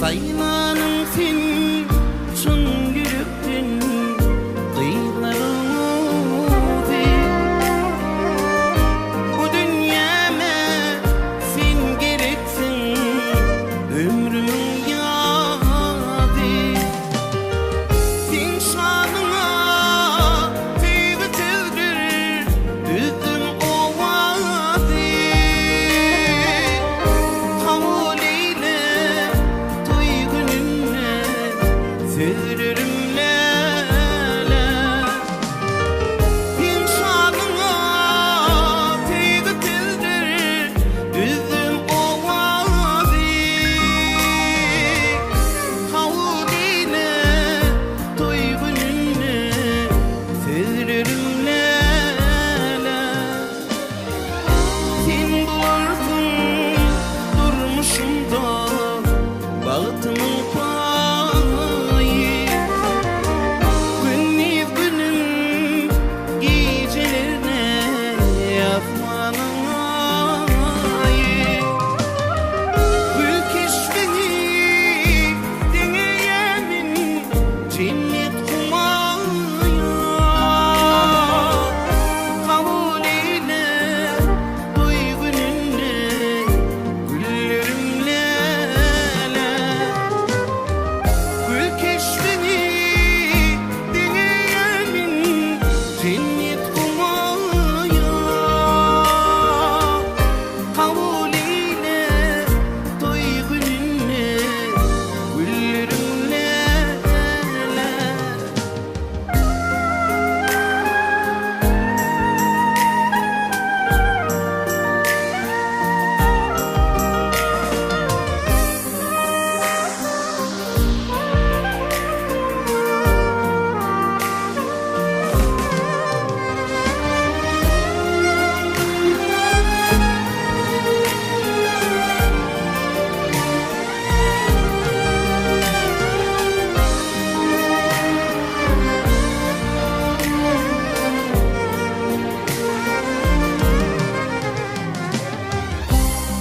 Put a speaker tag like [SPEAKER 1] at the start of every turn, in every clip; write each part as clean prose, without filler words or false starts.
[SPEAKER 1] Saylanın sen çün yürekten kıyılarını bu dünyama sen gereksin ömrümün yadı. Sen şanına teybe tevdir düzdüm o vadı. Kabul eyle toy gününe sevdirim lala. Sen şanına teybe tevdir düzdüm o vadı. Kabul eyle toy gününe sevdirim lala. Sen bulardın durmuşumda bağıtımın payı. Günlük günüm gecelerine yapmanın ayı. Gül keşfini deneyemin cennet kumaya. Kabul eyle toy gününe güllerim lala. Gül keşfini deneyemin cennet kumaya. Kabul eyle toy gününe güllerim lala.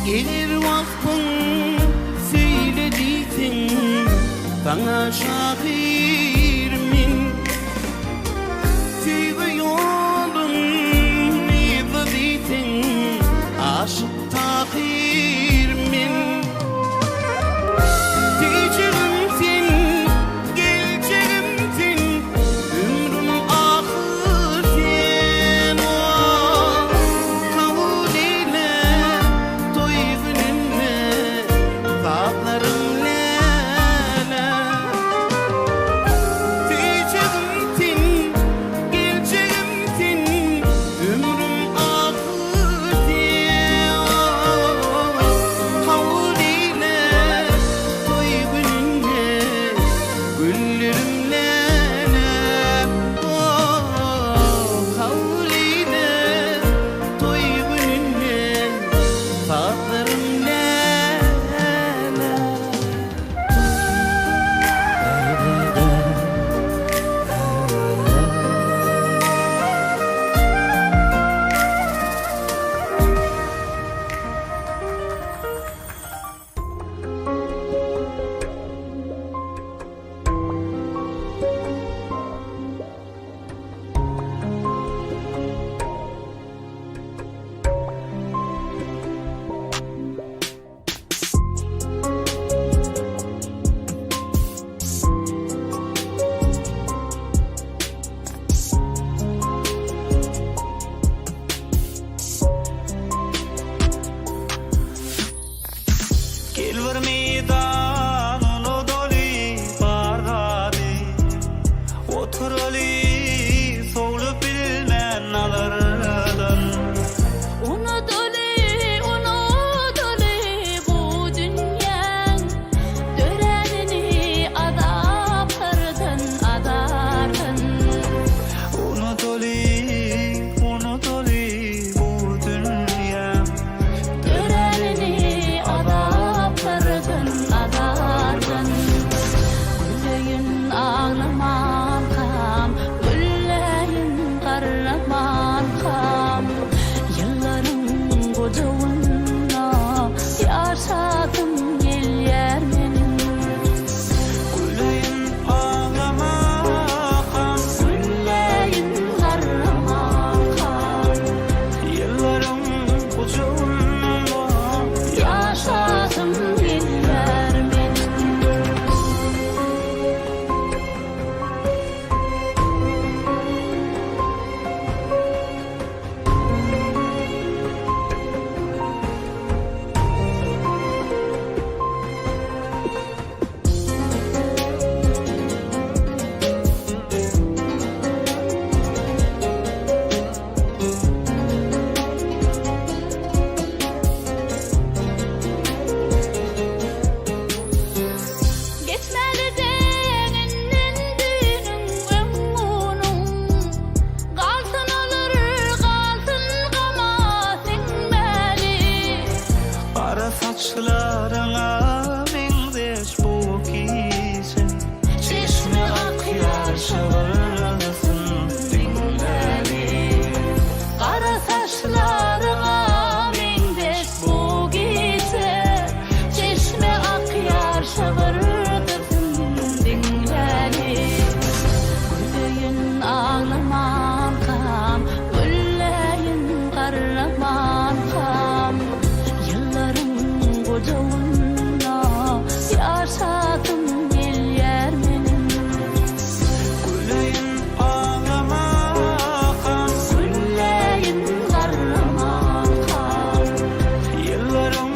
[SPEAKER 1] Gelir vakfın söylediysen bana şahirmin. Sevgi yolun izlediysen aşık tahirmin. Diyeceğim sen, geleceğim sen, ömrüm ahır sen o. Kabul eyle toy gününe tatlarım lala. Diyeceğim sen, geleceğim sen, ömrüm ahır sen o. Kabul eyle toy gününe güllerim lala. Kabul eyle toy gününe tatlarım lala. Gel bir meydan ulu doli bargadi. Otur ali soğulup bilmen alırdan.
[SPEAKER 2] Onu doli bu dünyan dörenini adaplardan adardan.
[SPEAKER 3] Onu doli bu dünya
[SPEAKER 2] Dörenini adaplardan adardan.
[SPEAKER 1] saçlarına benzeş bu giysi. Çeşme akıyor şıvırlasın dinleri.
[SPEAKER 2] Kara saçlarına mendeş bu giyse, çeşme akıyor şıvırdırsın dinleri. Güleyin ağlaman kam, güleyin karlaman kam. Yılların kocağına yaşadım gel yer benim.
[SPEAKER 1] Güleyin ağlamakam,
[SPEAKER 2] Güleyin karlaman kam.
[SPEAKER 1] yıllarım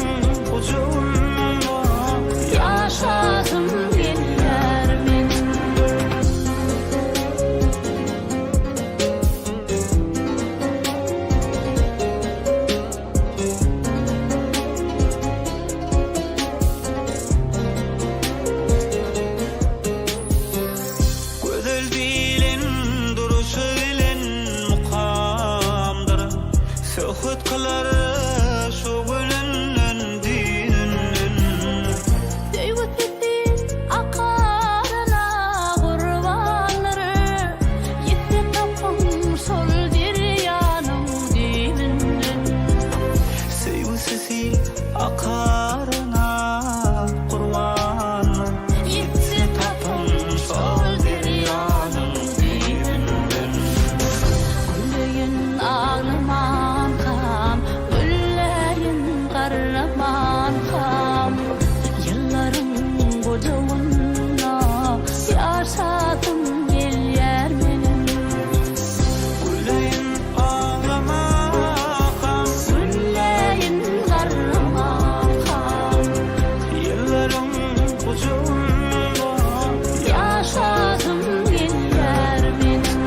[SPEAKER 1] ucunda.
[SPEAKER 2] Yaşadım gel yer benim.
[SPEAKER 1] Güzel dilin duruşu bilen mukamdır. Söhbet kılar şu gülünden dininin.
[SPEAKER 2] Devletin akarına kurbanları, yitti kapım sol diryanım dilinden.
[SPEAKER 1] Sevgisi akarına kurbanlar.
[SPEAKER 2] Yitti kapım sol diryanım dilinden. Güleyin ağlaman kam, güleyin karlaman kam. Yılların kocağına yaşadım gel yer benim.
[SPEAKER 1] Güleyin ağlamakam,
[SPEAKER 2] Güleyin karlaman kam.
[SPEAKER 1] yıllarım ucunda.
[SPEAKER 2] Yaşadım gel yer benim.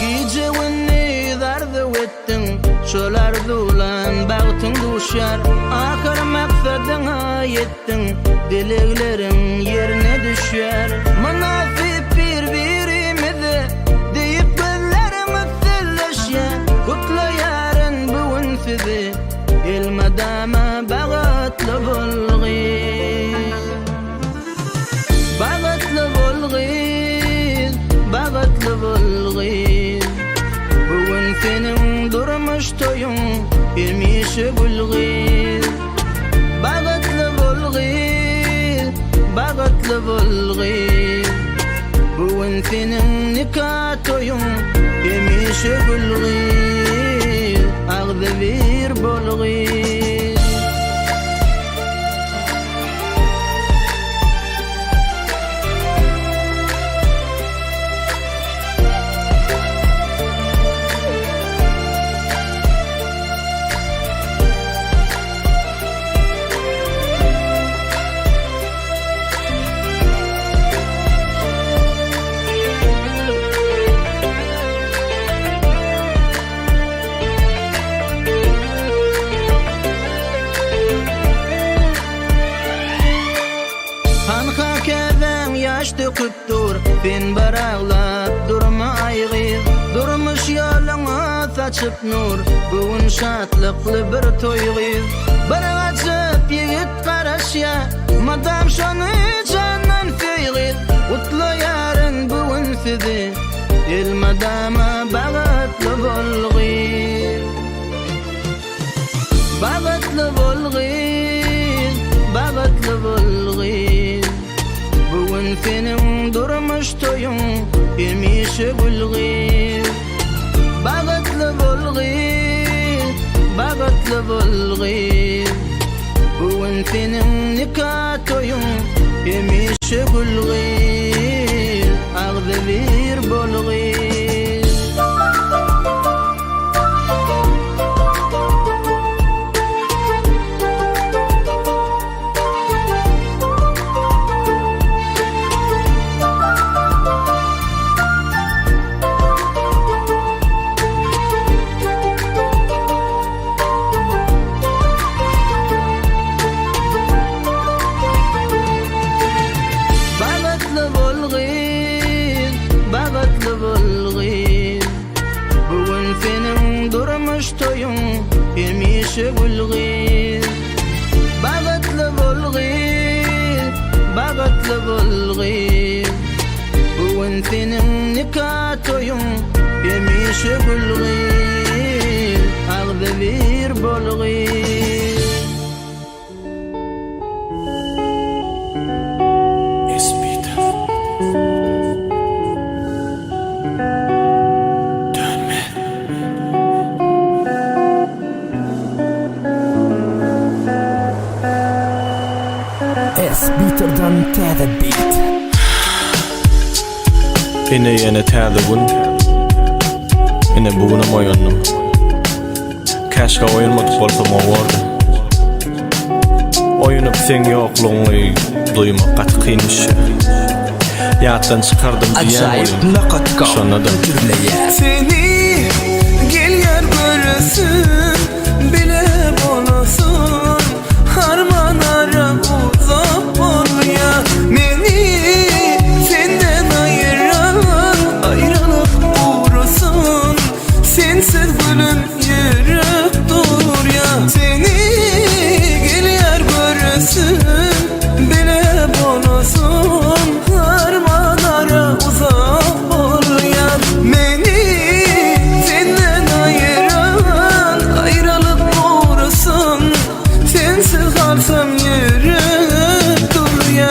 [SPEAKER 3] Gece winni dardı wettin şolar dulan bagtın duşar ahir maksadına yettin dileklerin yerine düşer manasip birbirimizi deyip gözlerimiz silleşer kutlu yarın bugün sizi ilmadama bağıtlı bulgis bağıtlı bulgis bağıtlı bulgis bugün senin durmuş toyun ilmişi bulgis bağıtlı bulgis bağıtlı bulgis bugün senin nikah toyun ilmişi bulgis ağzı bir bulgis. Hanka keven yaş döküp dur ben barağlap durma aygır durmuş yoluna saçıp nur bugün şatlıklı bir toygır bir açıp yigit karaşya madam şonu candan feygir utlu yarın bugün sizi el madama bağıtlı bulgir bağıtlı bulgir bağıtlı bulgir bugün senin durmuş toyun ilmişi bulgir bağıtlı bulgir bağıtlı bulgir bugün senin nikah toyun ilmişi bulgir ağzı bir bulgir. gülgin Bagıtlı bolgin Bagıtlı bolgin Bugün senin nikah toyun Yemişe gülgin Ağda bir bolgin
[SPEAKER 4] S-Beater'dan Täze Beat.
[SPEAKER 5] Yine täze gün. Yine bugünüm oýandym. Käşke oýanmadyk bolsam boldy. Oýunyp sen ýoklugyny duymak gaty kynmış. Ýatdan çykardym diýen boýun. Şonadym.
[SPEAKER 1] Seni gel yer göresin bile bolasın harmanara uzak ol ya meni senden ayrılık uğrasın sensiz gülüm yürüp dur ya seni gel yer göresin bile bolasın harmanara uzak ol ya meni senden ayrılık uğrasın sensiz kalsam yürüp dur ya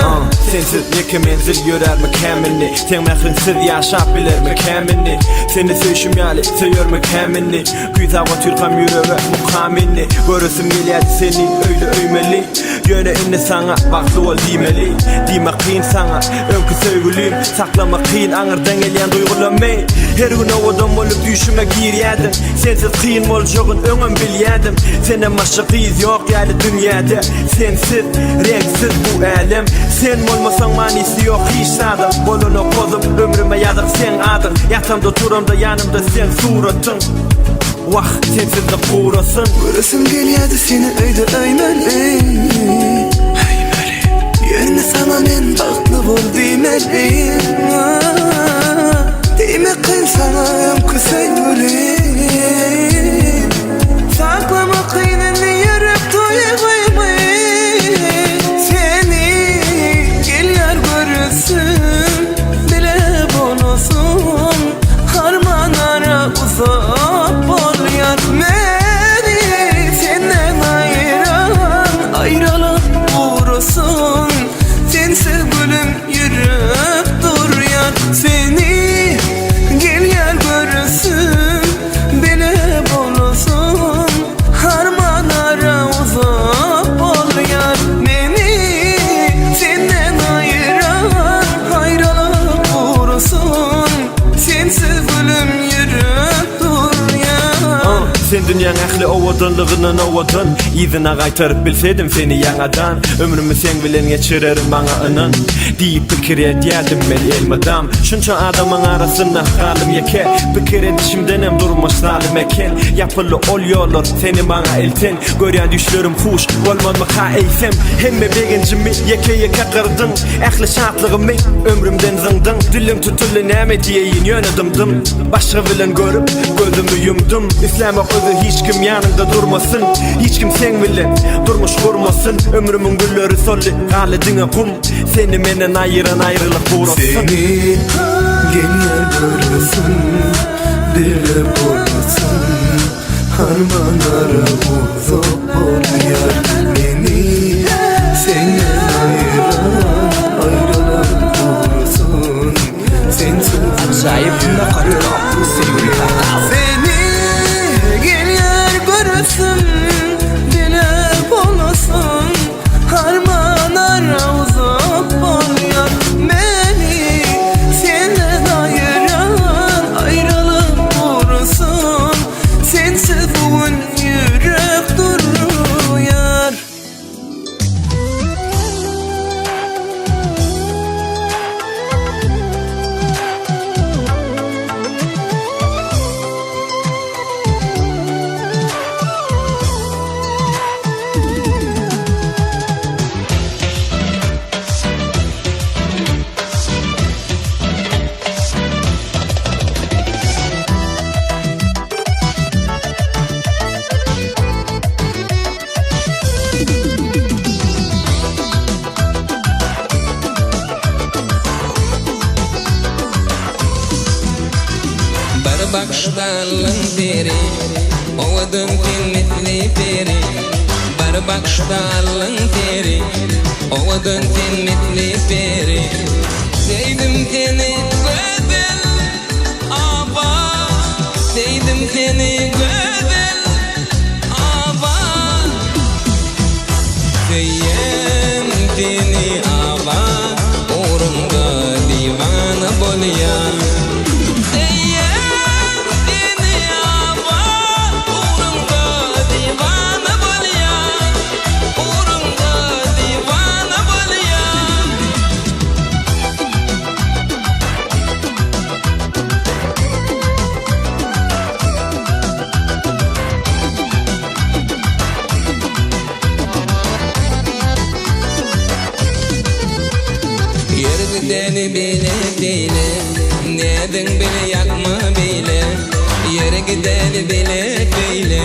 [SPEAKER 5] Sensiz neke menzil ýörärmi kämini Sen mährinsiz ýaşap bilermi kämini Seni söýüşüm ýaly söýörmi kämini Güýzawa türkam ýürege mukamini Göresim gelýär seni öýle öýmeli Ýöne inni saňa bagtly bol diýmeli Diýmek kyn saňa öňkü söýgülim Saklamak kyn aňyrdan gelýän duýgulamy Her gün owadan bolup düşüme girýädim Sensiz kyn boljagyny öňüm bilýädim Senden başga gyz ýok ýaly dünýäde Sensiz renksiz bu elem Sen olmasaň manysy ýok hiç sadym Bolany kozum ömrüme ýazyk sen adyň Ýatamda turamda ýanymda sen suratyň Wah sensizlik gurasyn
[SPEAKER 1] Göresim gelýärdi seni öýde öýmeli Ýöne sana men bagtly bol diýmeli Diýmek kyn sana öňkü söýgülim Saklamak kynyndy ýürüp duýgulmy Seni gel ýar göresin bile bolasyn harmanara uzak bol ýar meni senden ayrılık uğrasın sensiz gülüm yürüp dur ýar seni gel ýar göresin bile bolasyn harmanara uzak bol ýar meni senden ayrılık uğrasın sensiz gülüm yürüp dur ýar
[SPEAKER 5] Sen dünýäň ähli owadanlygynyň owadan Ýzyna gaýtaryp bilsedim seni ýaňadan Ömrümi sen bilen geçirerim maňa ynyn Diýip pikir edýärdim men elmadam Şunça adamyň arasynda galym ýeke Pikir edişimdenem durmuş zalim eken Ýapyly ol ýollar seni maňa elten Görýän düşlerim huş bolmadymy ha eýsem Hemme beginjimi ýeke gyrdyň Ähli şatlygymy ömrümden zyňdyň Dilim tutuldy näme diýeýin ýönedimdim Başga bilen görüp gözümi yumdum İslämek özü hiç kim ýanynda durmasyn Hiç kim sen bilen durmuş gurmasyn Ömrümüň gülleri solly galy diňe kum Seni menden aýyran aýrylyk gurasyn
[SPEAKER 1] Seni gel yer göresin bile bolasın harmanlara uzak bol ýar meni senden ayrılık uğrasın sensiz
[SPEAKER 4] Acayip nakatkam.
[SPEAKER 1] Seni gel yer göresin bile bolasın harmanara uzak bol ýar meni senden ayrılık uğrasın sensiz bugün yürek dur ýar
[SPEAKER 6] bakışlarla deri Ovadın kıymetli peri Bir bakışlarla deri Ovadın kıymetli peri Sevdim seni güzel aba Sevdim seni güzel aba Sevdim seni aba Uğrunda divana bolya Deni bile bile Neden bile yakma bile Yere gideni bile bile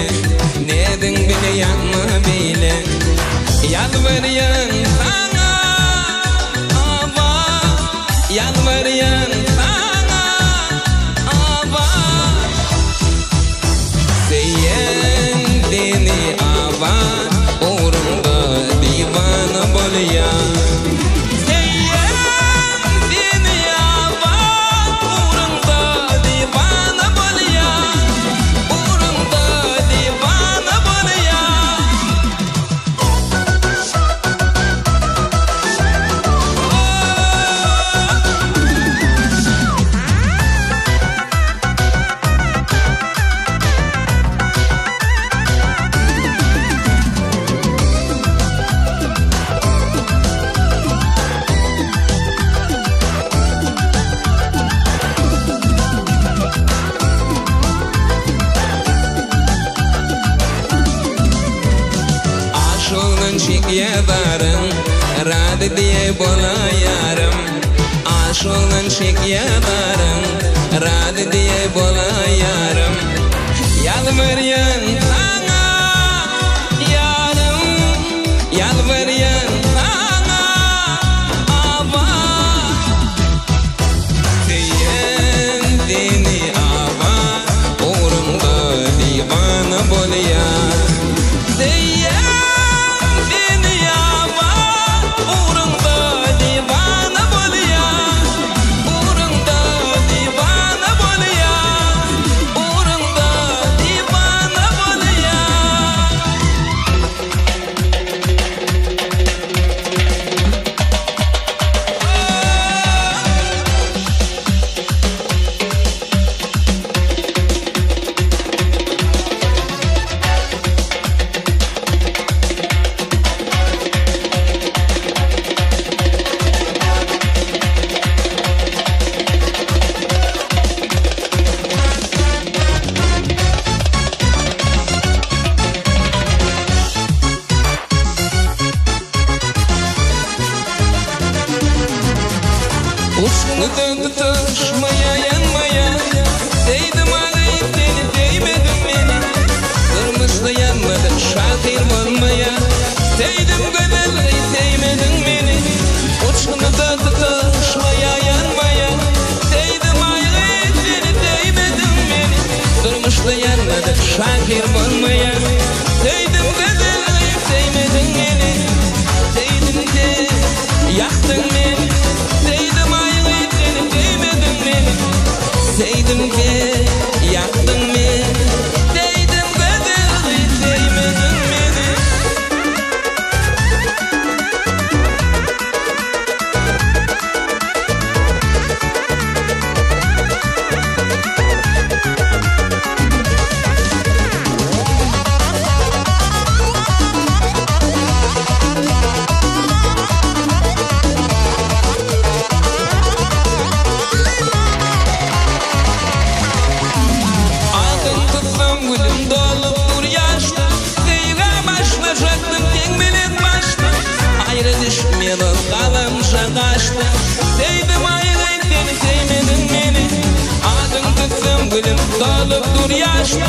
[SPEAKER 6] Neden bile yakma bile Yalvarıyan sana aba Yalvarıyan sana aba Sevdini aba Uğrunda divana bolya Yadarım, rad diye bola yarım Aşığın şek yadarım, rad diye bola yarım Yalvarıyan sana yarım Yalvarıyan sana aba Sevdini aba Uğrunda divana bolya Tutuşmaya yanmaya Değdim ağayıp seni değmedim beni Kırmışlı yanmadım şakir olmaya Değdim güzelliği sevmedin beni Uçkunu da tutuşmaya yanmaya Değdim ağayıp seni değmedim beni Kırmışlı yanmadım şakir olmaya Değdim güzelliği sevmedin beni Değdim de yaktın beni Sevdim ki yaktın beni Değdim güzelliği sevmedin beni Kaçtı Değdim ayrı seni sevmedin beni Adın kızım gülüm dolup dur yaşlı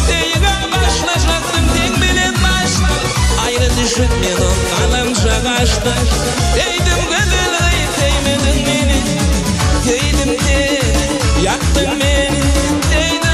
[SPEAKER 6] Değga başlayacaktım tek bilin başlı Ayrı düşünmen o kalamca kaçtı Değdim güzelliği sevmedin beni Değdim de yaktın beni Değdim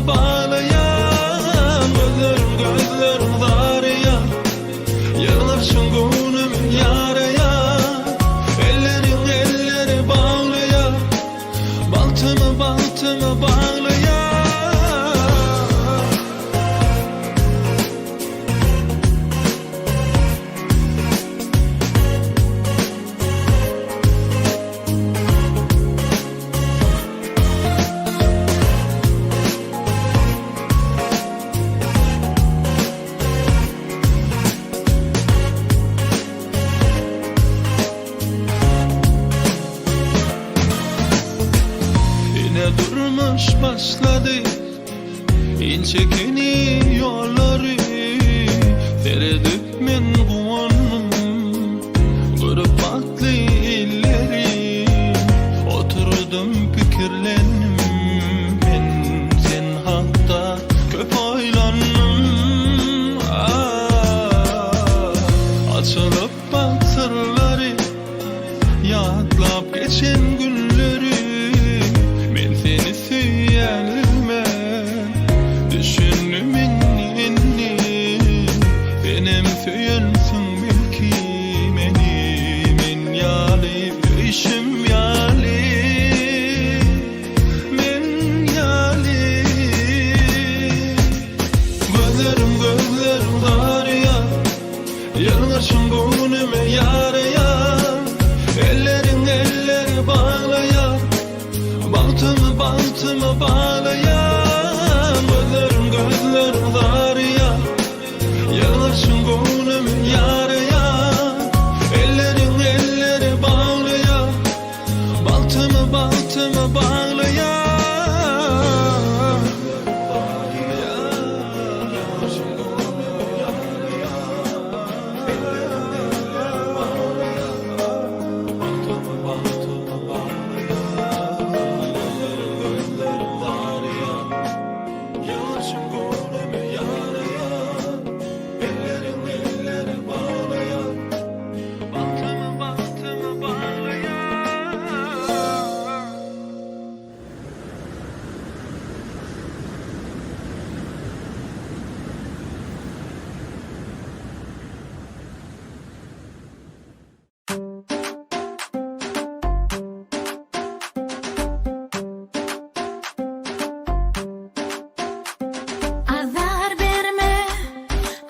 [SPEAKER 7] baltımı bağlayan gözlerim ağrıyan yığılırsın gönlüm yaraya elleri bağlayan baltımı bağlayan durmuş başladı İnçekeni yolları Tereddüt men gönlüm Kırıp baktı elleri Oturdum fikirlendim Ben sen hakta köp oylandım Açılıp bak sırları Yatlap geçen günleri Ben seni süyelme Düşündüm inni Benim süyünsün belki Men yali işim yali Men yali Gözlerim ağrıya Yığılırsın gönlüme yaraya Elleri bağlayan Baltımı bağlayan Gözlerim ağrıya Yığılırsın gönlüm yaraya Elleri bağlayan Baltımı bağlayan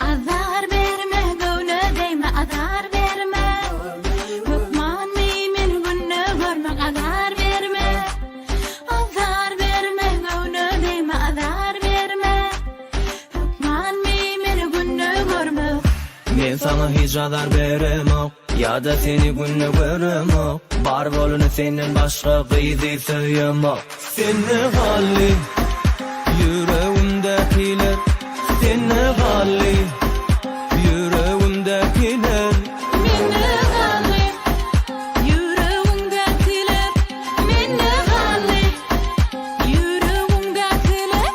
[SPEAKER 2] Azar verme, gönle değme, azar verme. Hükman mimin günne görmek, azar verme. Azar verme, gönle değme, azar verme. Hükman mimin günne görmek.
[SPEAKER 3] Men sana hiç radar veremok Ya da seni günne göremok Bar bolunu senden başka kıydı söylemok Sen ne halli Yüreğimdekiler Sen ne halli Yüreğimdekiler
[SPEAKER 2] Minne galli, yüreğimdekiler. Minne galli, yüreğimdekiler.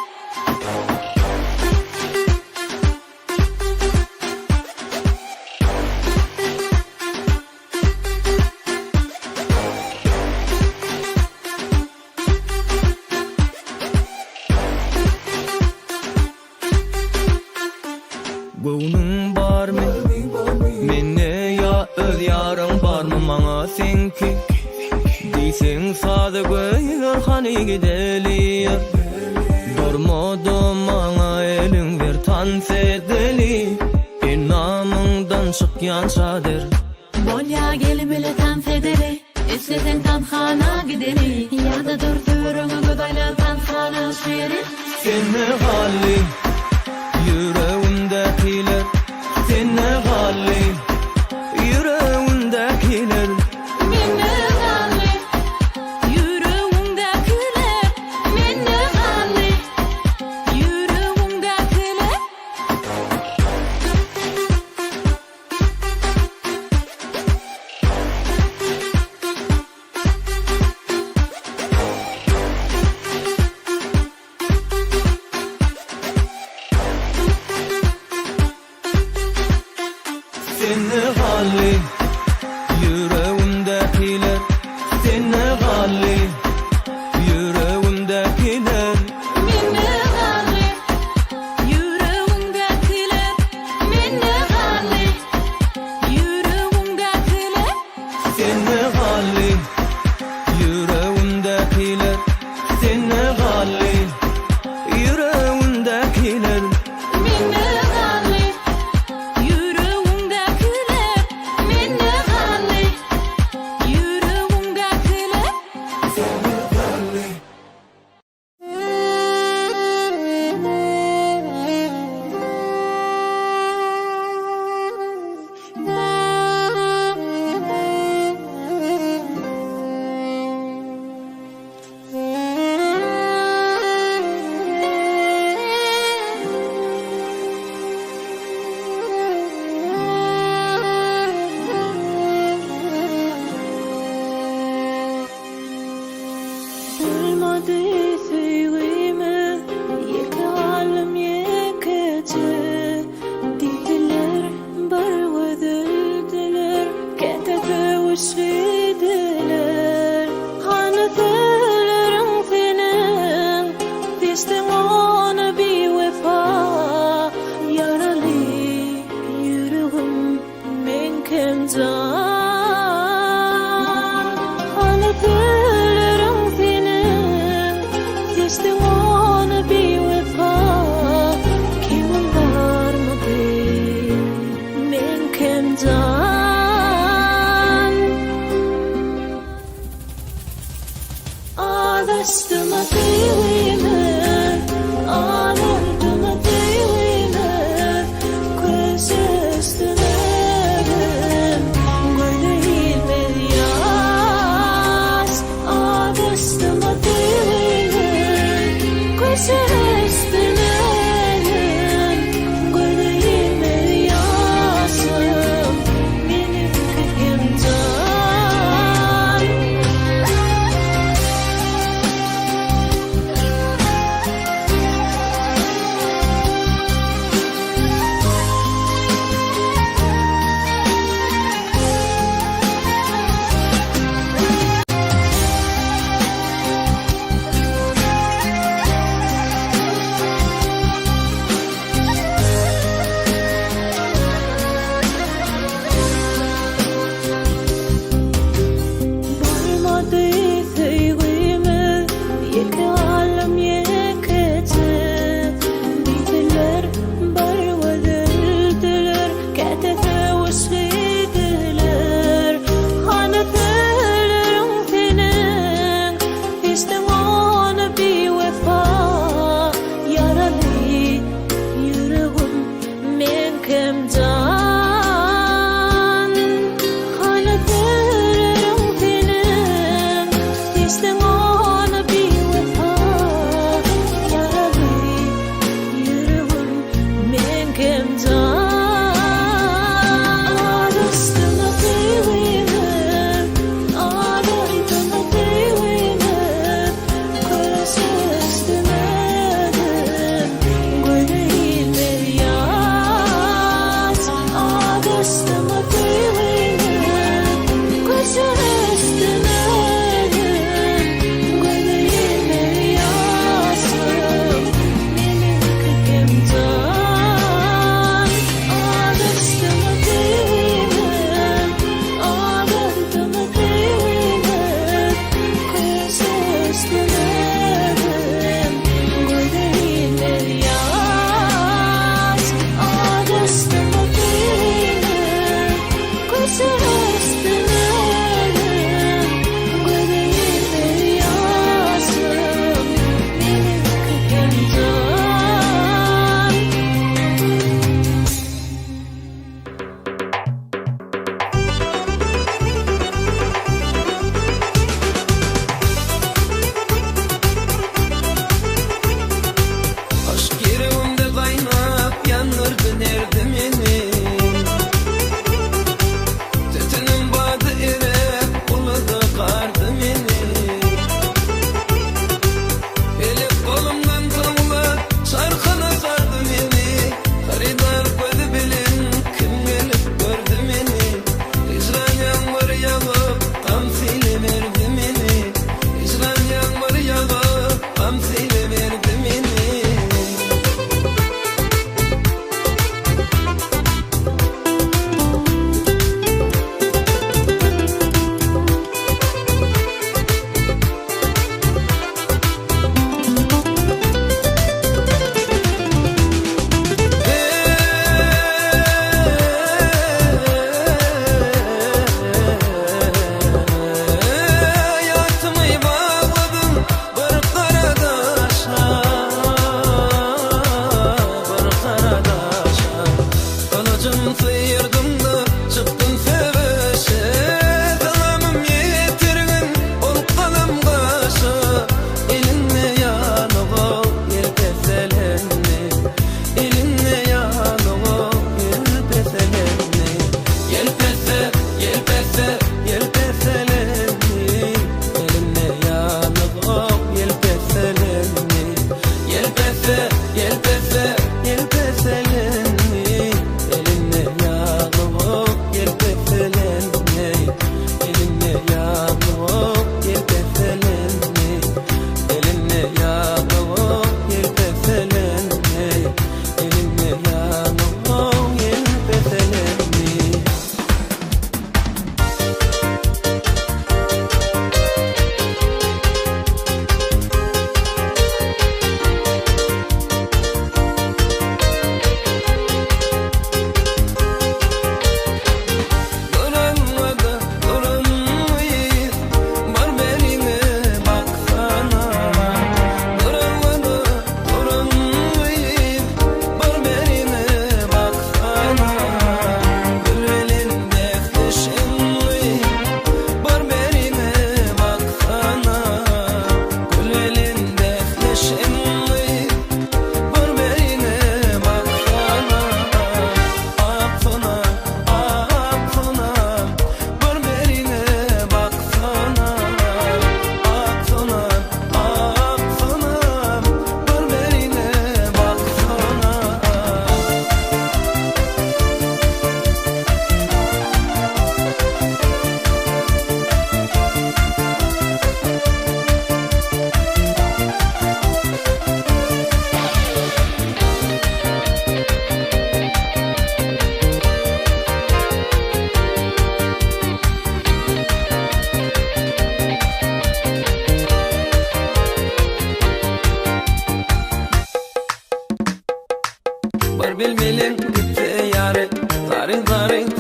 [SPEAKER 3] Gönlüm bar mı? Menne ya öz yarım bar mı bana senki? Diysen sade gönül hani gidelim Durmadım bana elin ver tan sedeli namından çıkyan çadır
[SPEAKER 2] Bolya gelmeli tam federi. İstesen tanhana gideri. Ya da durdurunu gıdayla tanhana şeri.
[SPEAKER 3] Sen ne halli Yüreğimdekiler Sen ne halli Yüreğimdekiler
[SPEAKER 2] Minne galli, yüreğimdekiler. Minne galli, yüreğimdekiler.
[SPEAKER 3] Sen ne halli Yüreğimdekiler Sen ne halli Yüreğimdekiler
[SPEAKER 2] Minne galli. güçlüdüler Hanıtlarım senin Destin ona bir vefa Yaralı yüreğim men kemcan Hanıtlarım senin Destin ona bir vefa Kimin var mı bir men kemcan Ağlaştıma değilim, ağlardıma değilim Göz üstünerim, gönlümün yaz Ağlaştıma değilim, göz üstünerim Gönlümün yazım,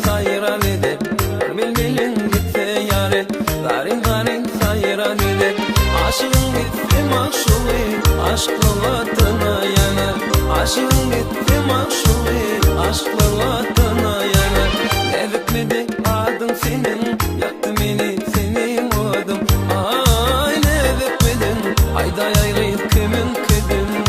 [SPEAKER 6] sayran eder bilbilin gitse yare garin garin sayran eder aşığın gitti makşuvi aşklı vatana yanar aşığın gitti makşuvi aşklı vatana yanar Nevip mi de adın senin yaktı beni senin odum ay nevip mi de ayda ayrı kimin kıdını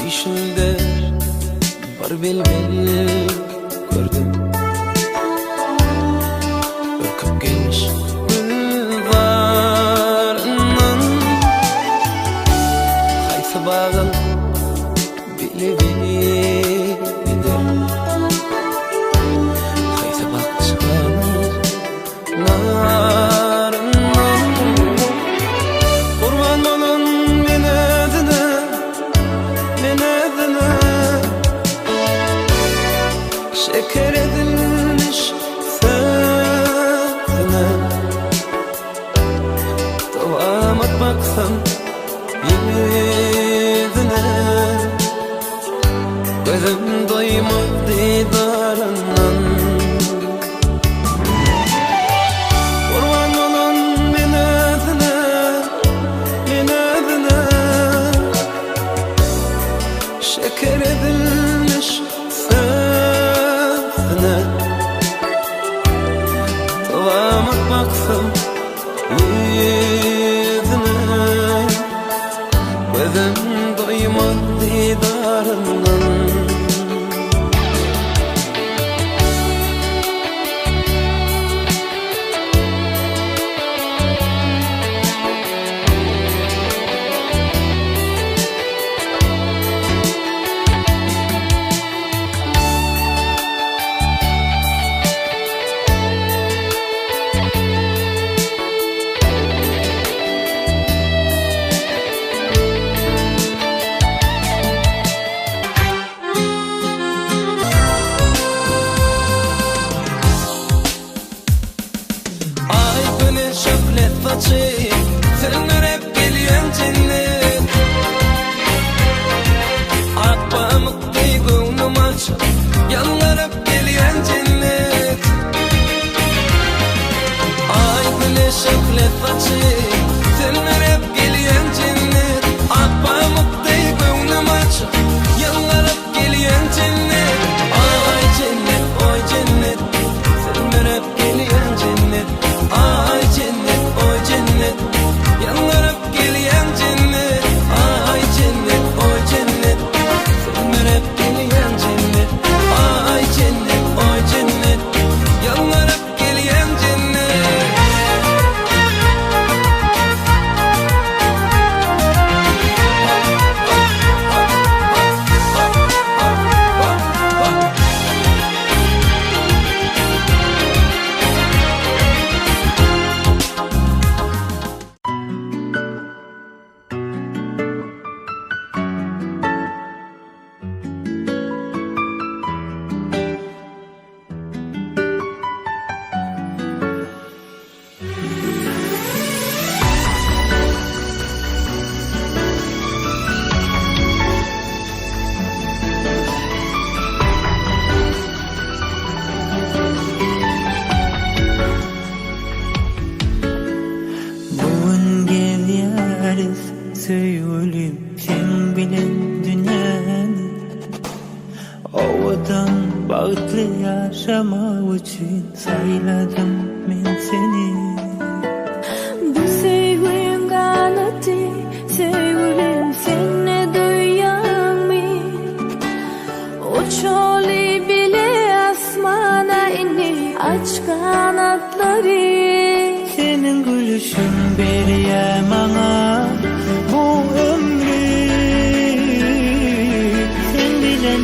[SPEAKER 6] Düşümde var bilmeli gördüm Ürküp gelmiş gülvarından Haysa bağın bilebilir Haysa bakışlarının narından Kurban olun ben adına şeker edilmiş sözüne devam atmaksan yüzüne gözüm doymaz didarından kurban olun ben adına şeker edilmiş sözüne devam atmaksın yüzüne gözüm doymaz didarından sen hep geliyen cennet Ak pamuk gönlüm aç yanlarıp geliyen cennet Ay güneş şöhret açı sen hep geliyen cennet Ak pamuk gönlüm aç yanlarıp geliyen cennet Ay cennet oy cennet sen hep geliyen cennet Ay cennet oy cennet yanlarıp geliyen cennet Ay cennet oy cennet sen hep geliyen cennet Ay cennet oy cennet yanlarıp geliyen cennet
[SPEAKER 8] Söyleyeyim sen bilen dünyanı Ovadan bağıtlı yaşamak için sayladım ben seni
[SPEAKER 2] Bu sevgin kanatı sevgilim seni duyan mı Uçoli bile asmana inni aç kanatları
[SPEAKER 8] Senin gülüşün beriye bana bu ömrü Sen bilen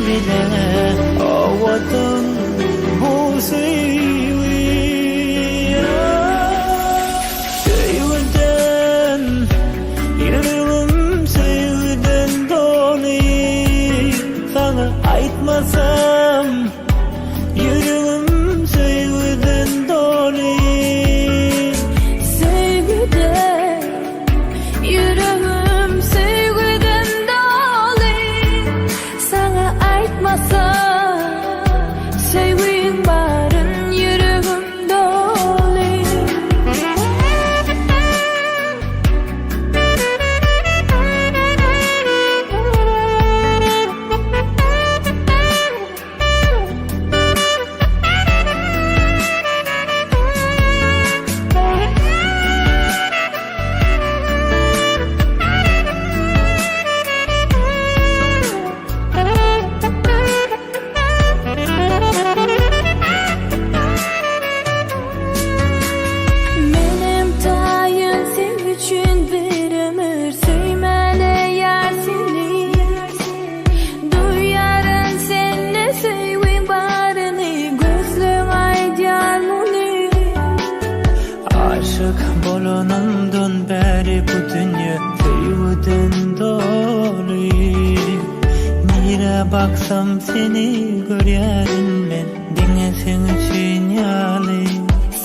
[SPEAKER 8] baksam seni görýärin men. Diňe sen üçin ýaly.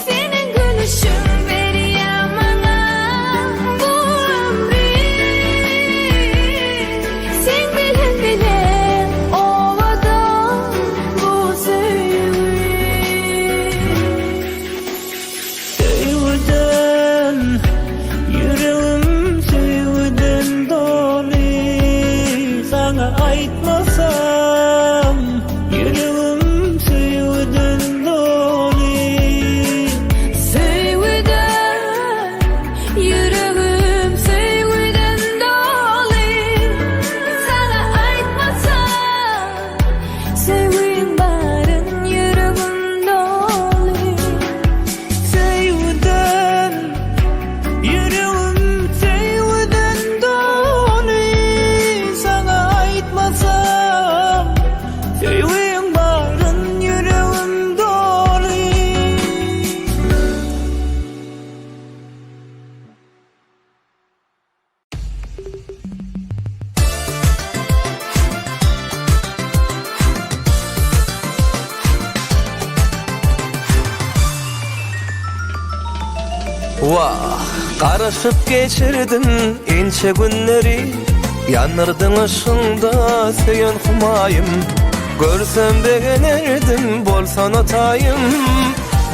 [SPEAKER 2] Senin gülüşün berýär maňa bu ömrü. Sen bilen owadan bu söýgü.
[SPEAKER 8] Söýgüden yüreğim söýgüden doly. Sana aýtmasam yüreğim söýgüden doly.
[SPEAKER 2] Söýgüden yüreğim söýgüden doly. Sana aýtmasam söýgüň baryn yüreğim doly.
[SPEAKER 8] Söýgüden yüreğim söýgüden doly. Sana aýtmasam söýgüň baryn yüreğim doly.
[SPEAKER 3] Wah, garaşyp geçirdim inçe günleri. Yanırdyň ışığında söýen humaýym. Görsem degen erdim bolsan otayım.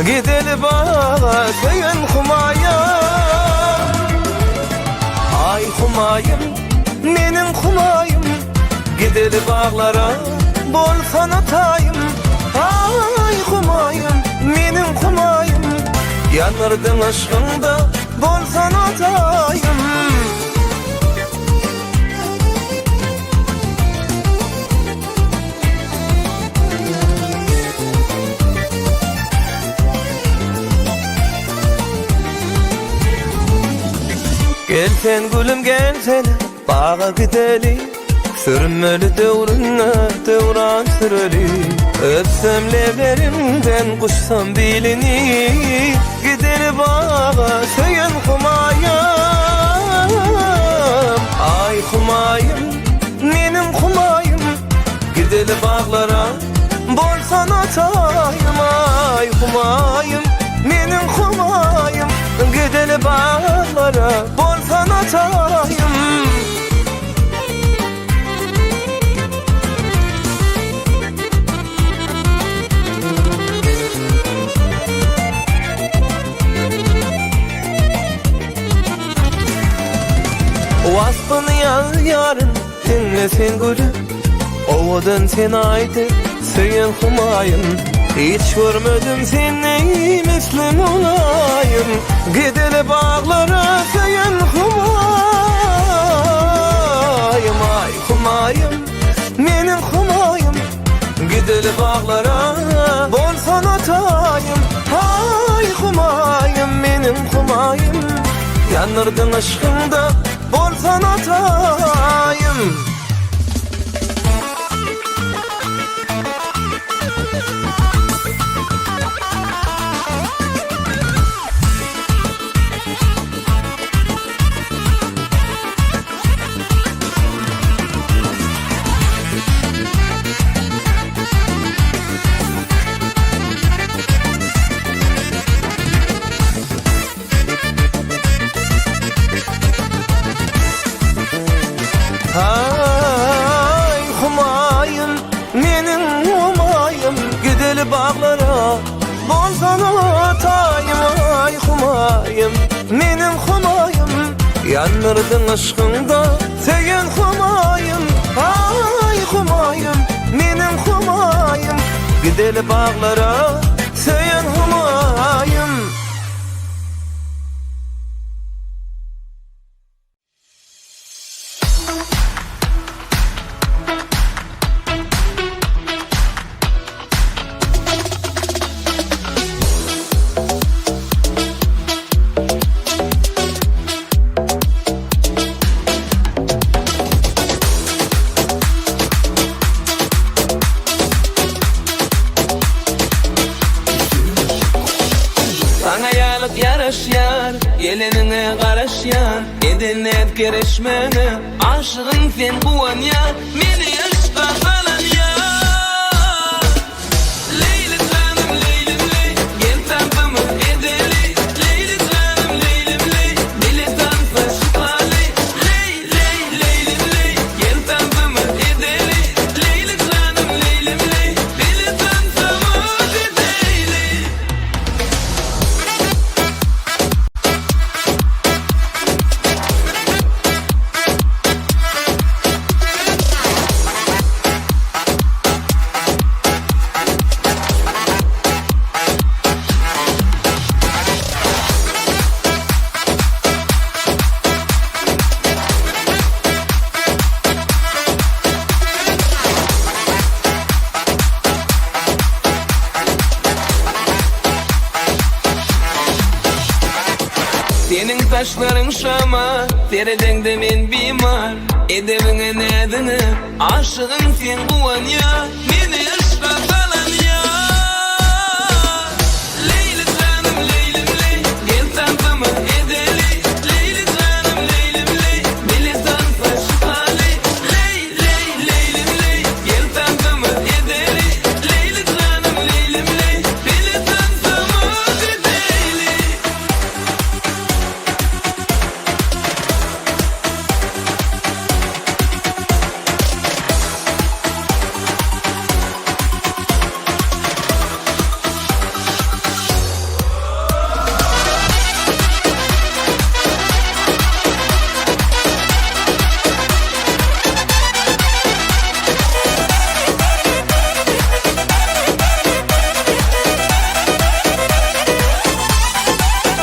[SPEAKER 3] Gideli bağa söýen humaýym. Ay humaýym, meniň humaýym. Gideli bağlara bolsan otayım. Ay humaýym, meniň humaýym. Yanırdyň ışığında bolsan otayım. Gelsen gülüm gelsene bağa gideli. Sürünmeli döwrüne döwran süreli. Öpsem levlerimden kuşsam bilini. Gideli bağa söýen humaýym. Ay humaýym, meniň humaýym. Gideli bağlara bolsan otayım. Ay humaýym, meniň humaýym. Gideli bağlara bolsan otayım. Waspyny ýaryn dinle sen gülüm. Owadan sen aýdy söýen humaýym. Hiç görmedim seni mislim olayım. Gideli bağlara söýen humaýym. Ay humaýym, meniň humaýym. Gideli bağlara bolsan otayım. Ay humaýym, meniň humaýym. Yanırdyň ışığında bolsan otayım. Ay humaýym, meniň humaýym. Gideli bağlara bolsan otayım. Ay humaýym, meniň humaýym. Yanırdyň ışığında söýen humaýym. Ay humaýym, meniň humaýym. Gideli bağlara söýen humaýym. Yaraşyar, gelenine garaşyar. Edin et kerişmeni, aşığın sen buwan ya. Meni aşka falan ya.
[SPEAKER 6] Kaşların şama, teredengde men bimar. Edebine nedini, aşığın sen kuvan ya. Meni ışka kalan ya. Leyli canım leylim ley, gel tankımı edeli. Leyli canım leylim ley, bile tanfa şıkali. Ley ley leylim ley, gel tankımı edeli. Leyli canım leylim ley, bile tanfa edeli.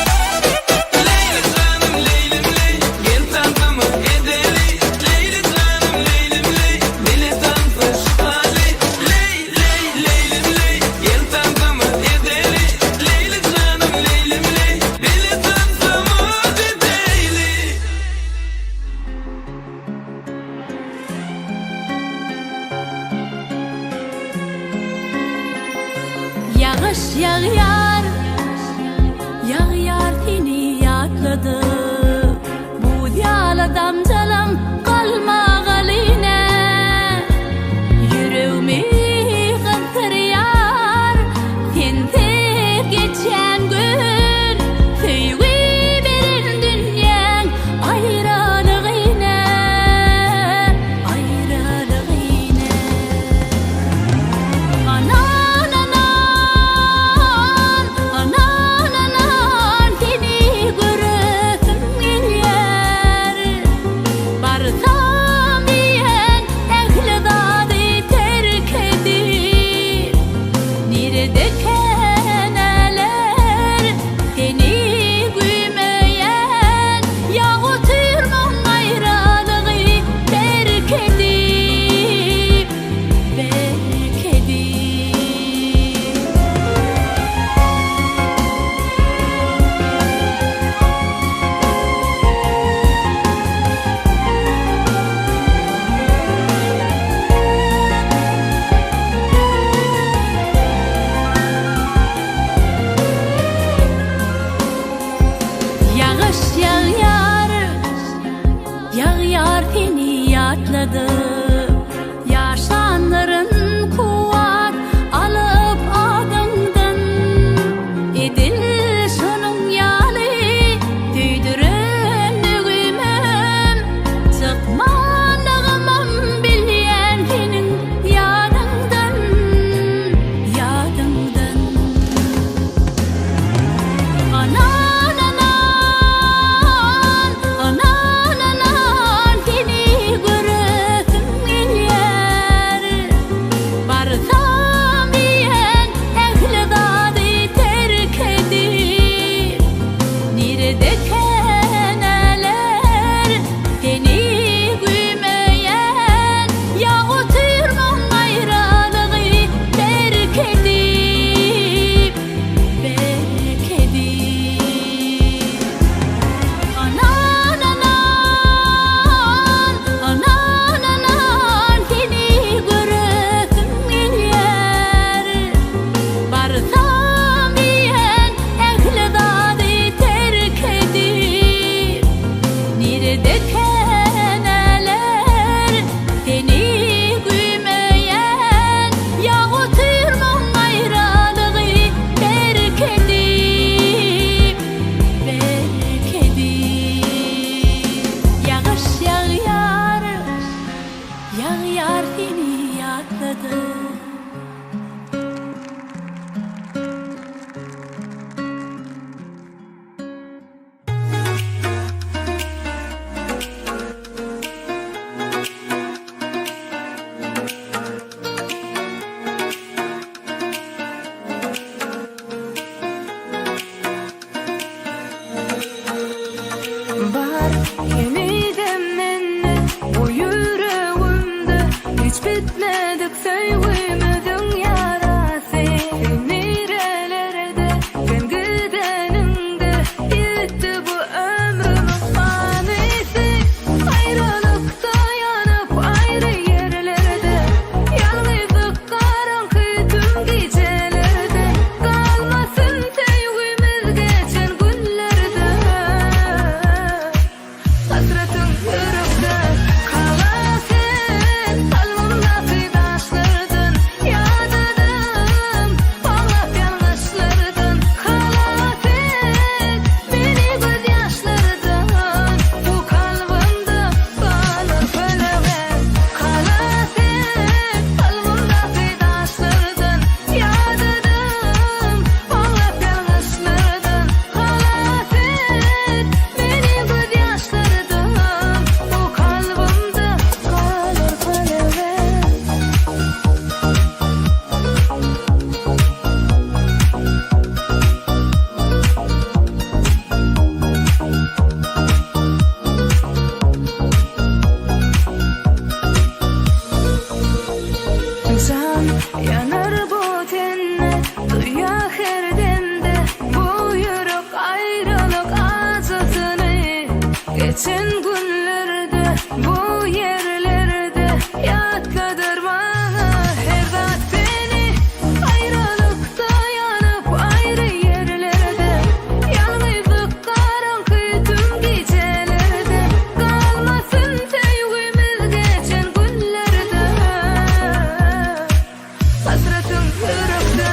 [SPEAKER 6] Leyli canım leylim ley, gel tankımı edeli. Leyli canım leylim ley, bile tanfa şıkali. Ley ley leylim ley, gel tankımı edeli. Leyli canım leylim ley, bile tanfa edeli.
[SPEAKER 2] Yağış yağar, yağar seni yatladı. Bu diyala damcalam kalmağaline. Yüreğimi kızdırıyor, sensiz geçen gün. Sevgi veren dünyan ayrılığına, ayrılığına. Anan anan, anan anan, seni göresim gelir. Barsam diyen ehli zadi terk edip, nerede keneler seni gülmeyen, yağıtırmam ayrılığı terk edip, terk edip. Yağış yağar, yağar seni yatladı. Yaşanların kuvat alıp adımdan. Edil şunun yalı, tüydürünlüğümüm. Çıkmanlığımım bilyen senin yadından, yadından. Anan anan, anan anan, seni göresim gelir. Barsam diyen ehli zadi terk edip, nerede keneler seni gülmeyen, yağıtırmam ayrılığı terk edip, terk edip. Anan anan, anan anan, seni göresim gelir. Barsam diyen ehli zadi terk edip, nerede keneler seni gülmeyen, yağıtırmam ayrılığı terk edip, terk edip. Yağış yağar, yağar seni yatladı.
[SPEAKER 9] Var yemidem menne bu yüreğimde, hiç bitmedik sevgimizin yarası. Nerelerde sen gideninde, gitti bu ömrüm. geçen günlerde bu yerlerde yadgadır bana her zat seni ayrılıkta yanıp ayrı yerlerde yalnızlık karanlık tüm gecelerde kalmasın sevgimiz geçen günlerde hasretim yürekte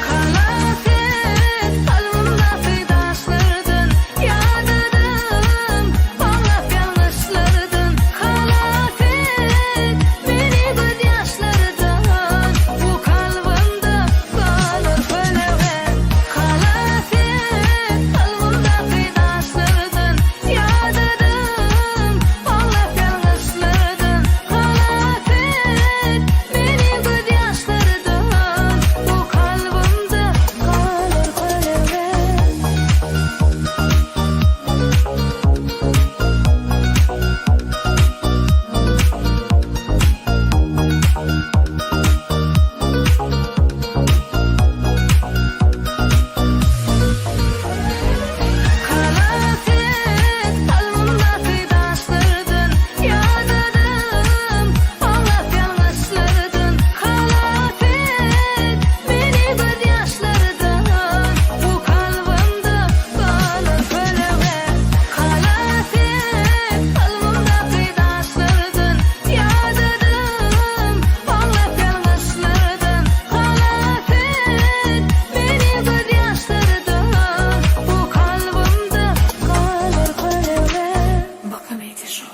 [SPEAKER 9] kalasın kalbimde kıydaşlardan yadadım ağlap yanlışlardan kalasın beni göz yaşlardan bu kalbimde kalır feleğe kalasın kalbimde kıydaşlardan yadadım ağlap yanlışlardan kalasın beni göz yaşlardan bu kalbimde kalır feleğe kalasın kalbimde kıydaşlardan yadadım ağlap yanlışlardan kalasın beni göz yaşlardan bu kalbimde kalır feleğe kalasın kalbimde kıydaşlardan yadadım ağlap yanlışlardan kalasın beni göz yaşlardan bu kalbimde kalır feleğe Bakamaydı şu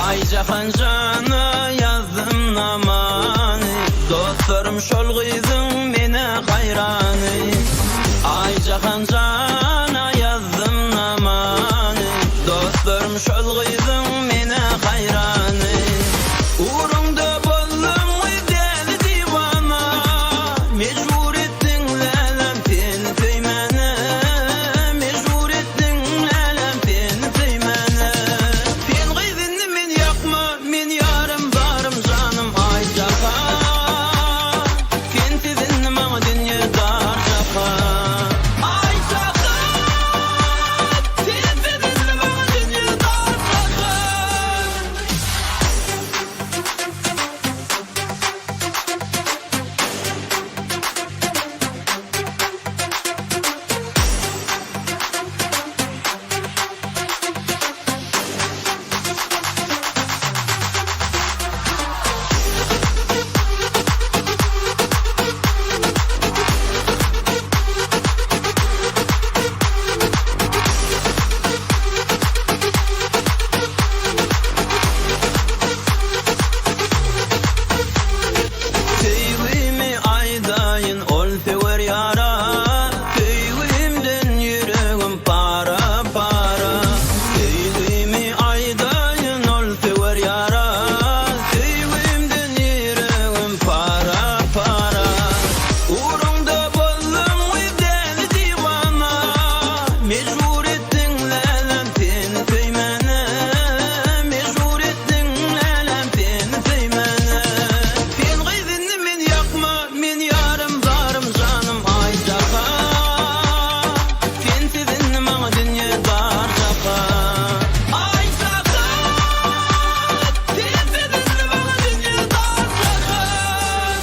[SPEAKER 3] Ay jahan jana yazdım namani Dostlarım şol gıydın mene hayrani Ay jahan jana yazdım namani Dostlarım şol gıydın mene hayrani Uğrunda bollum deli divana Mecbur ettin lelem seni söymene Mecbur ettin lelem seni söymene Sen gıydın men yakma men yarım barım canım ay jahan Sen sizin mağa dünya dar jahan Ay jahan Sen sizin mağa dünya dar jahan Teyvimi aydayın ol sever yara Teyvimden yüreğim para para Teyvimi aydayın ol sever yara Teyvimden yüreğim para para Uğrunda bollum deli divana Mecbur ettin lelem seni söymene Mecbur ettin lelem seni söymene Sen gıydın men yakma men yarım barım canım ay jahan Sen sizin mağa dünya dar jahan Ay jahan Sen sizin mağa dünya dar jahan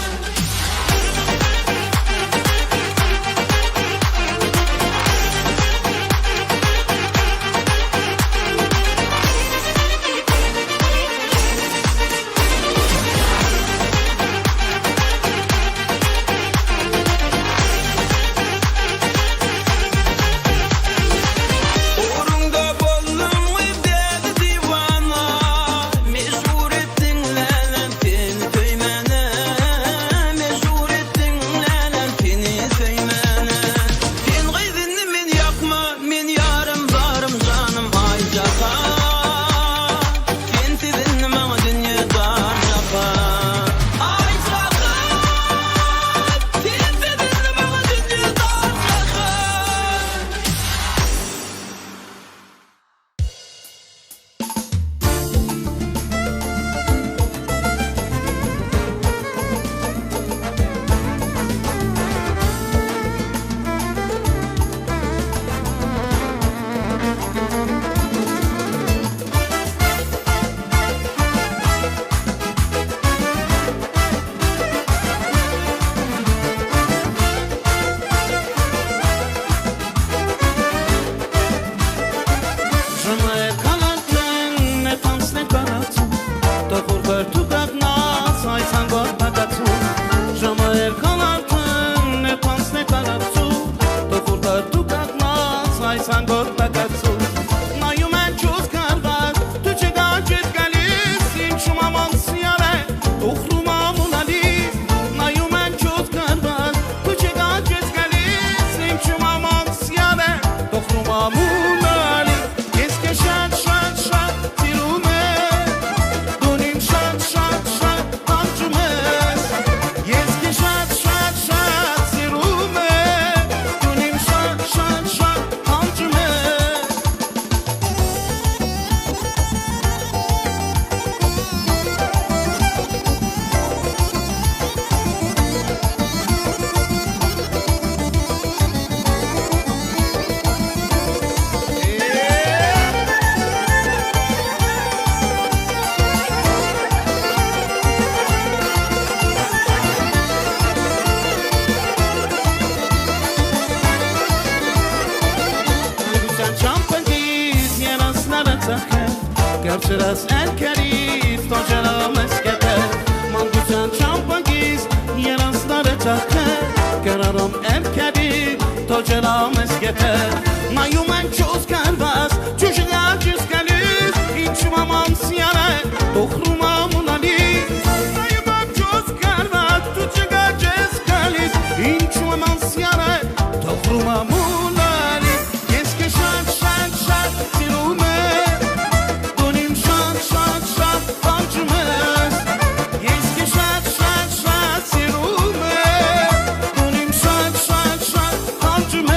[SPEAKER 7] aysan gottakatsu Nayumen çöz karvat Tüçe gacet galis İnçumamon siyare Uhruma munalis Nayumen çöz karvat Tüçe gacet galis İnçumamon siyare Uhruma munalis Eske şat şat şat Tirume Dunim şat şat şat Hancımız Eske şat şat şat Tirume Dunim şat şat şat Hancımız Sen çampangiz yaraslara takar Gerçeras el kerif Tojara meskete Mangusan çampangiz yaraslara takar Gerarom el kerif Tojara meskete Mayumen çöz karvaz Çuşuğa cüz galis İnçumamam siyare Tohruma munalis Mayumen çöz karvaz Çuşuğa cüz galis İnçumamam siyare Tohruma munalis Eske şat şat şat Tirume Dunim şat şat şat Hancımız Eske şat şat şat Tirume Dunim şat şat şat Hancımız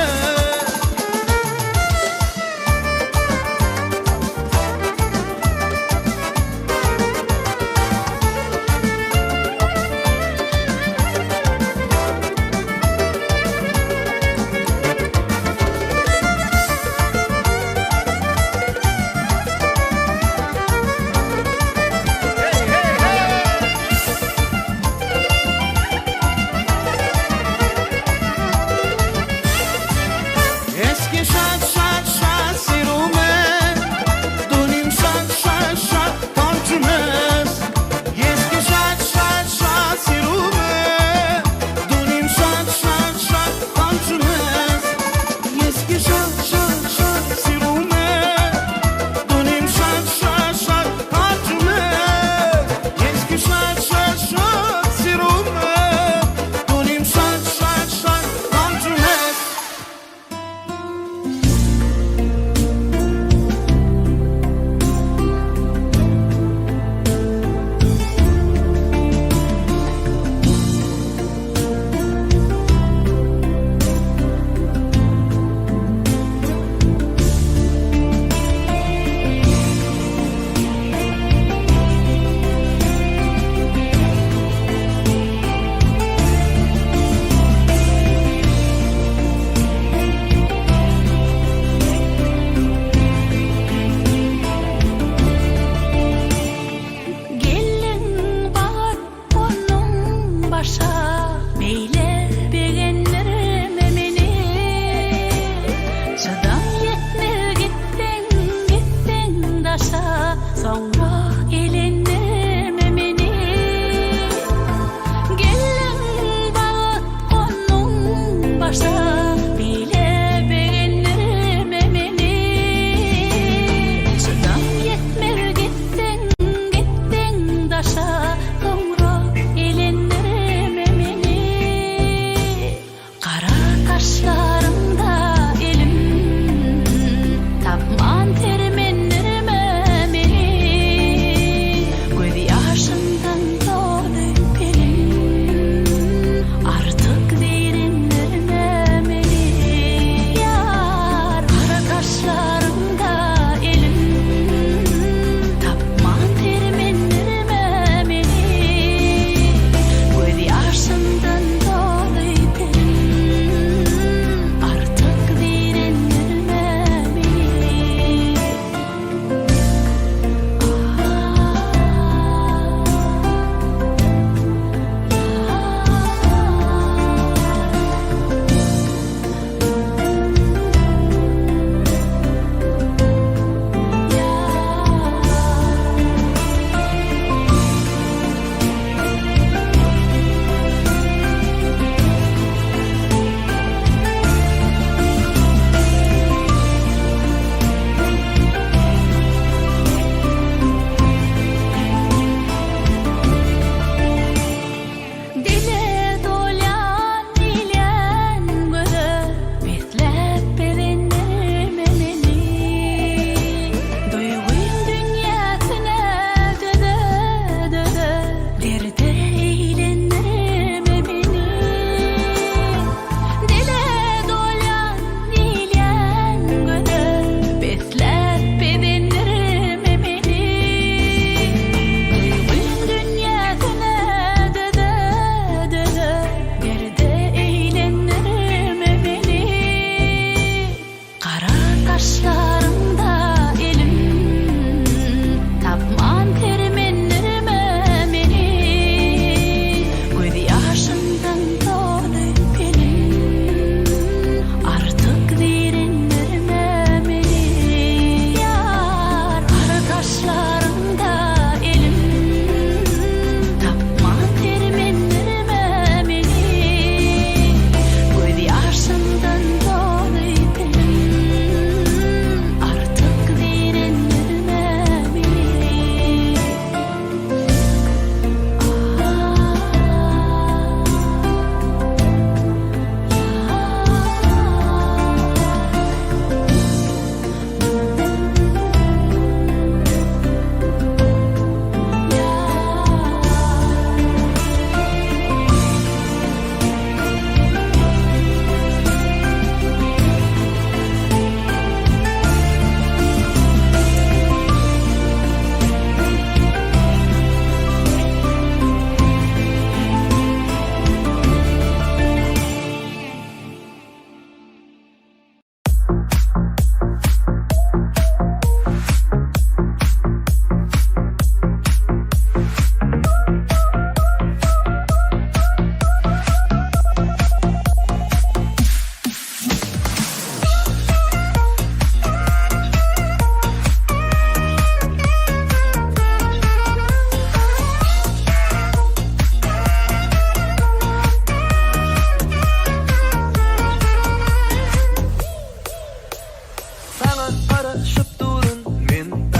[SPEAKER 1] Ýaman araşyp durun men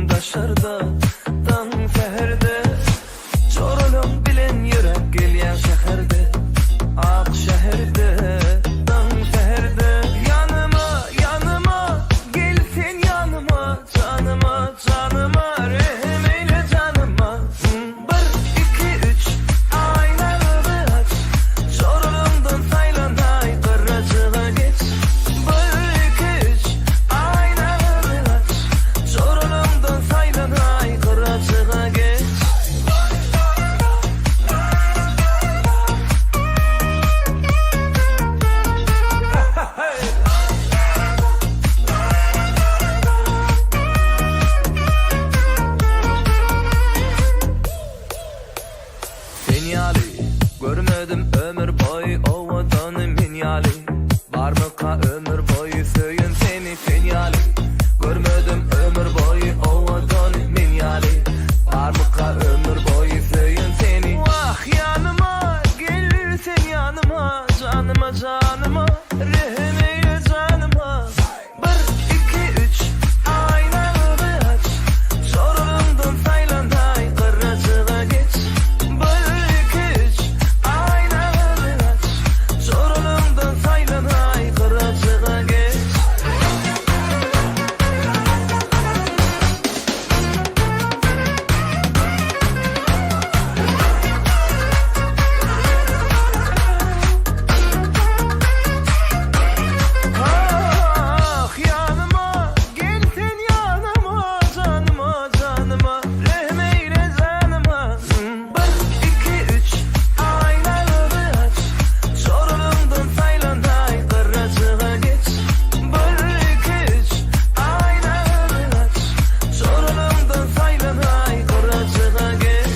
[SPEAKER 1] daşarda, taň seherde. Çoralım bilen yürek gelýär şäherde, ak şäherde, taň seherde. Yanıma, yanıma, gel sen yanıma, canıma, canıma, rehm eyle canıma. 1, 2, 3, aynalarını aç, çoralımdan saylanay, kıracığa geç. 1, 2, 3, aynalarını aç, çoralımdan saylanay, kıracığa geç. Fenyali, görmedim ömür boyu o vatanı minyali. Barmıka ömür boyu söyün seni fenyali. Görmedim ömür boyu o vatanı minyali. Barmıka ömür boyu söyün seni. Vah yanıma, gel sen yanıma, canıma, canıma, rehm eyle canıma. 1, 2, 3, aynalarını aç, çoralımdan saylanay, kıracığa geç. 1, 2, 3, aynalarını aç, çoralımdan saylanay, kıracığa geç. Ah yanıma, gel sen yanıma, canıma, canıma, rehm eyle canıma. 1, 2, 3, aynalarını aç, çoralımdan saylanay, kıracığa geç. 1, 2, 3, aynalarını aç, çoralımdan saylanay, kıracığa geç.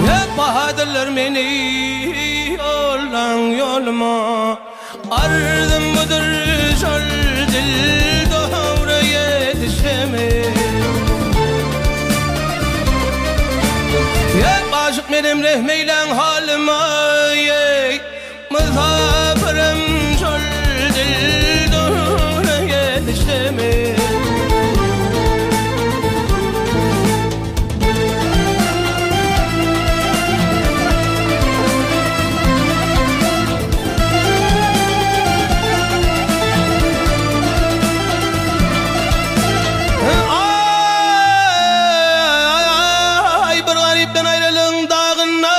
[SPEAKER 6] Hep bahadırlar beni yoldan yoluma. Ardım budur şol dil doğru yetişemem. Hep aşık benim rehmeylen halime. Musafirim şol dil doğru yetişemem. Ay bir garipten ayrılığın dağına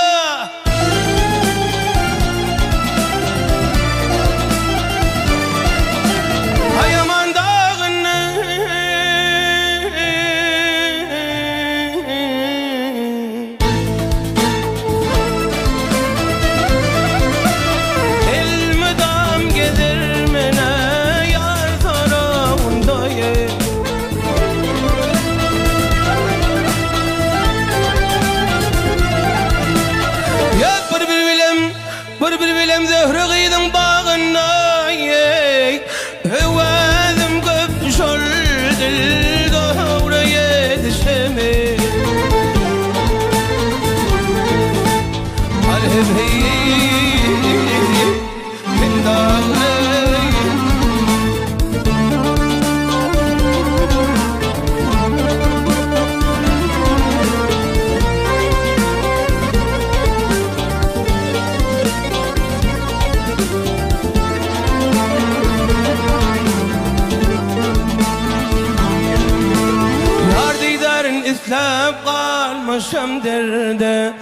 [SPEAKER 6] eslep kalmışım derde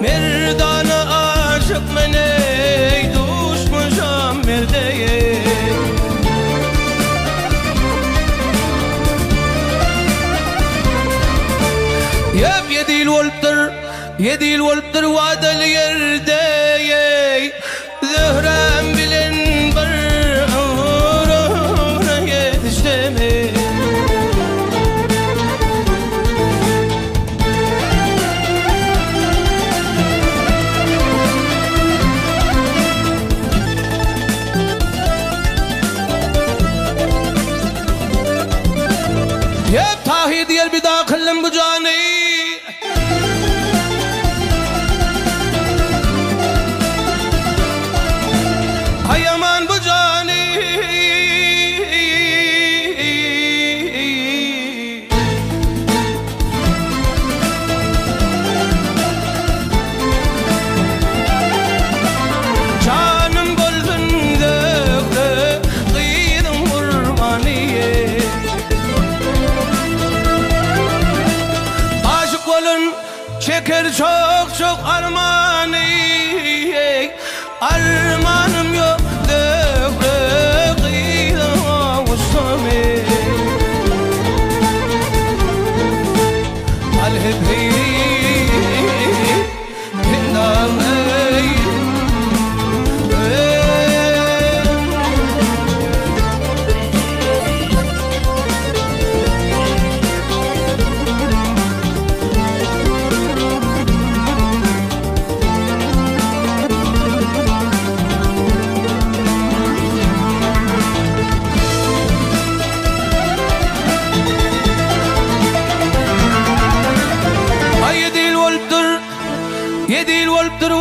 [SPEAKER 6] Merdana aşık meney Duşmuşam merdeye Yep yedil volptır vadel yerde Zöhrem bilin bir uğruna yetiştemi Yep tahi diyel bir daha kılın bu cani Hay aman bu cani Canım golün zöhre Kıydım kurbaniyye Aşık olun çeker çok çok armani Armanım yok devre kıydım avuştami Alhebhi hindamey Yedil volptur